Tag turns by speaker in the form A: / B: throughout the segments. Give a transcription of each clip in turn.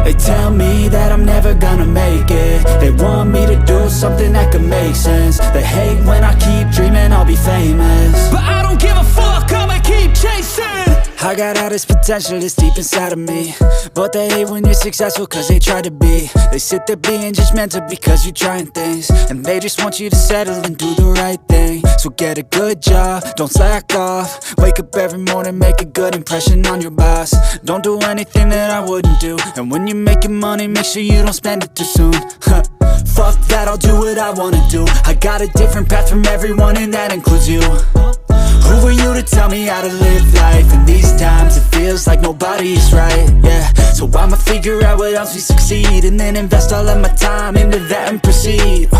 A: They tell me that I'm never gonna make it. They want me to do something that could make sense. They hate when I keep dreaming I'll be famous,
B: but I don't give a fuck, I'ma keep chasing.
A: I got all this potential that's deep inside of me, but they hate when you're successful cause they try to be. They sit there being judgmental because you're trying things, and they just want you to settle and do the right thing. So get a good job, don't slack off. Wake up every morning, make a good impression on your boss. Don't do anything that I wouldn't do, and when you're making money, make sure you don't spend it too soon. Fuck that, I'll do what I wanna do. I got a different path from everyone, and that includes you. Who are you to tell me how to live life? In these times it feels like nobody is right, yeah. So I'ma figure out what else we succeed, and then invest all of my time into that and proceed.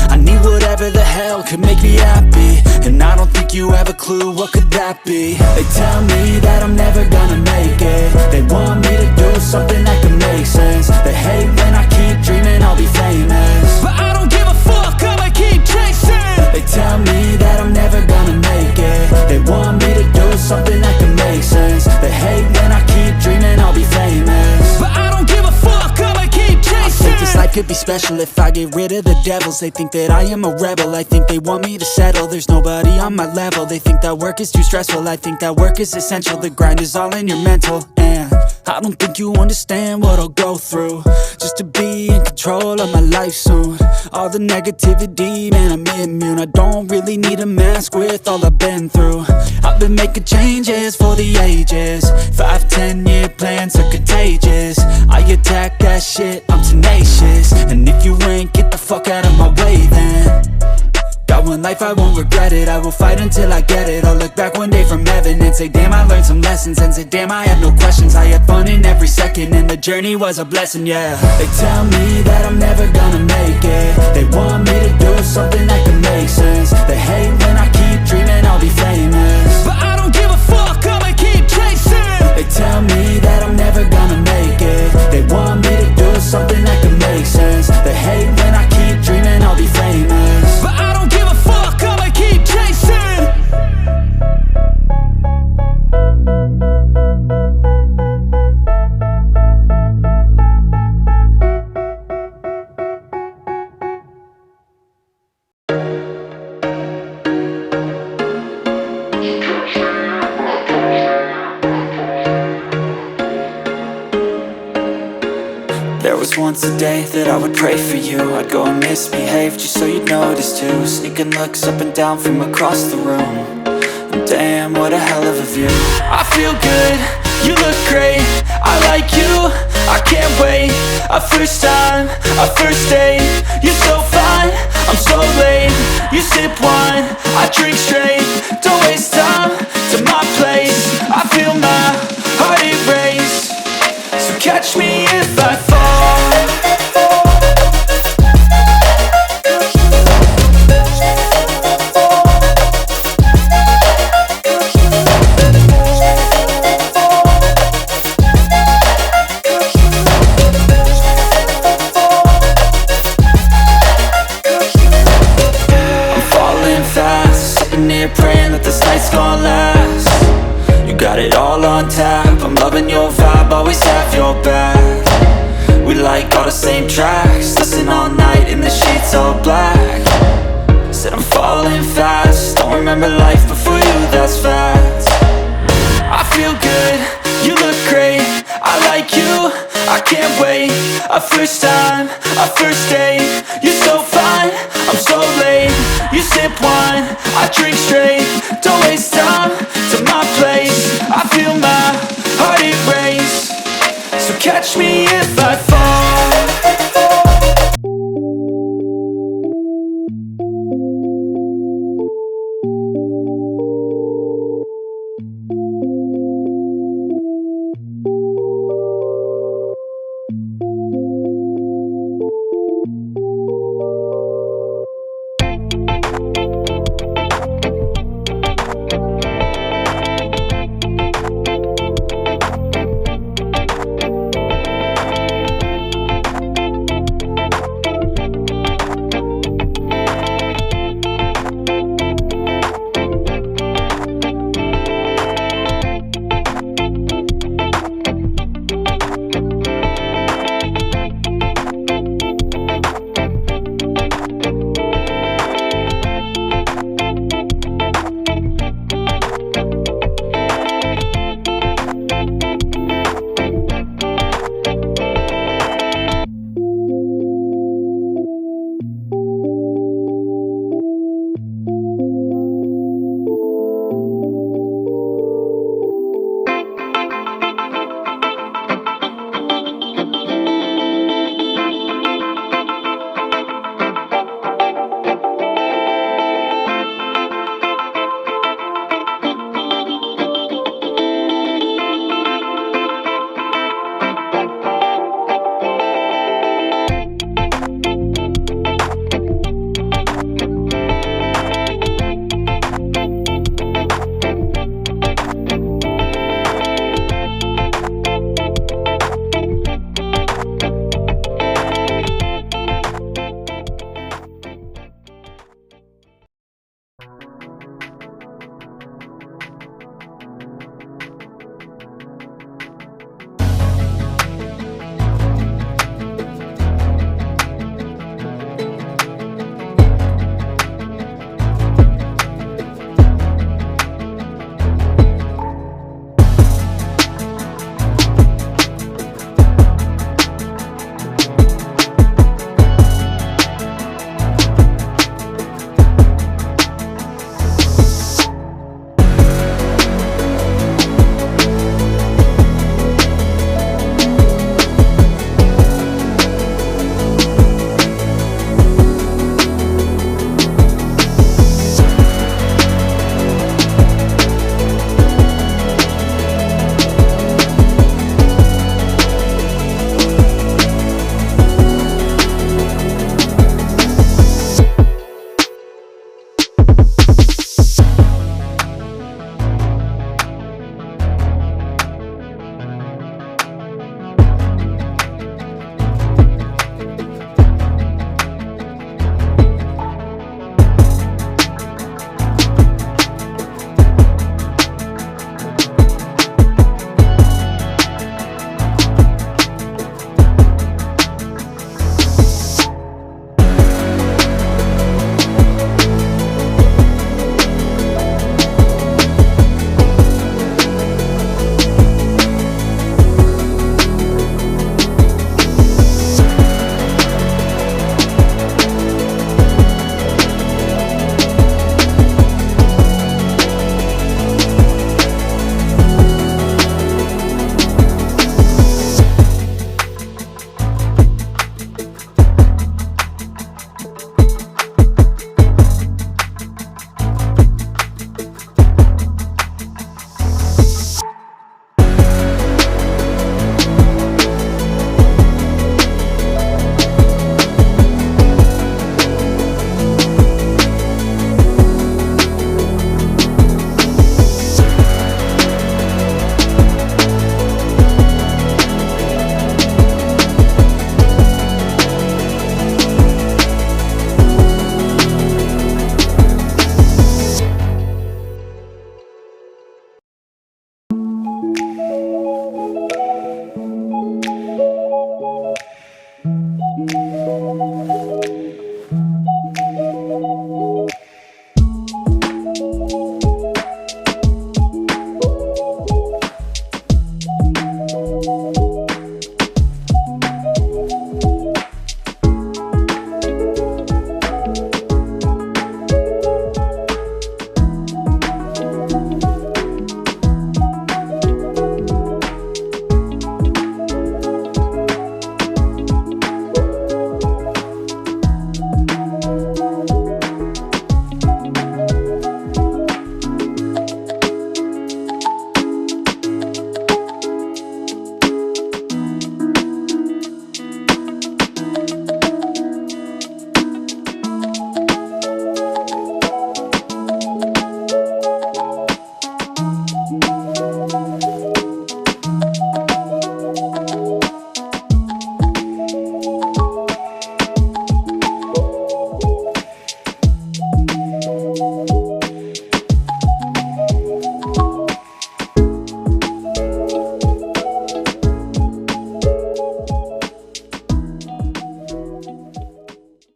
A: I need whatever the hell could make me happy, and I don't think you have a clue what could that be. They tell me that I'm never gonna make it. They want me to do something that can make sense. They hate when I keep dreaming I'll be famous,
B: but I don't give a fuck, I'ma keep chasing.
A: They tell me that I'm never gonna make it. They want me to do something that can make sense. They hate when I keep dreaming I'll be famous,
B: but I don't give a fuck, I'ma keep chasing.
A: I think this life could be special if I get rid of the devils. They think that I am a rebel, I think they want me to settle. There's nobody on my level. They think that work is too stressful, I think that work is essential. The grind is all in your mental, and I don't think you understand what I'll go through just to be in control of my life soon. All the negativity, man, I'm immune. I don't really need a mask with all I've been through. I've been making changes for the ages. 5-10 year plans are contagious. I attack that shit, I'm tenacious. And if you ain't, get the fuck out of my way then. Got one life, I won't regret it. I will fight until I get it. I'll look back one day from heaven and say damn, I learned some lessons. And say damn, I had no questions. I had fun in every second, and the journey was a blessing, yeah. They tell me that I'm never gonna make it. They want me to do something that can make sense. They hate when I keep dreaming I'll be famous,
B: but I don't give a fuck, I'ma keep chasing.
A: They tell me that I'm never gonna make it. They want me to do something that can make sense. They hate when I keep dreaming I'll be famous,
B: but I don't give a fuck, I'ma keep chasing.
A: There was once a day that I would pray for you. I'd go and misbehave just so you'd notice too. Sneaking looks up and down from across the room, and damn, what a hell of a view.
B: I feel good, you look great, I like you, I can't wait. A first time, a first date, you're so fine, I'm so late. You sip wine, I drink straight, don't waste time to my place. I feel my heart erase, so catch me if I fall.
A: Praying that this night's gonna last. You got it all on tap, I'm loving your vibe, always have your back. We like all the same tracks, listen all night in the sheets all black. Said I'm falling fast, don't remember life before you, that's fact. I feel good, you look great, I like you, I can't wait. A first time, a first date, you're so fine, I'm so late. You sip wine, I drink straight, don't waste time to my place. I feel my heart erase, so catch me if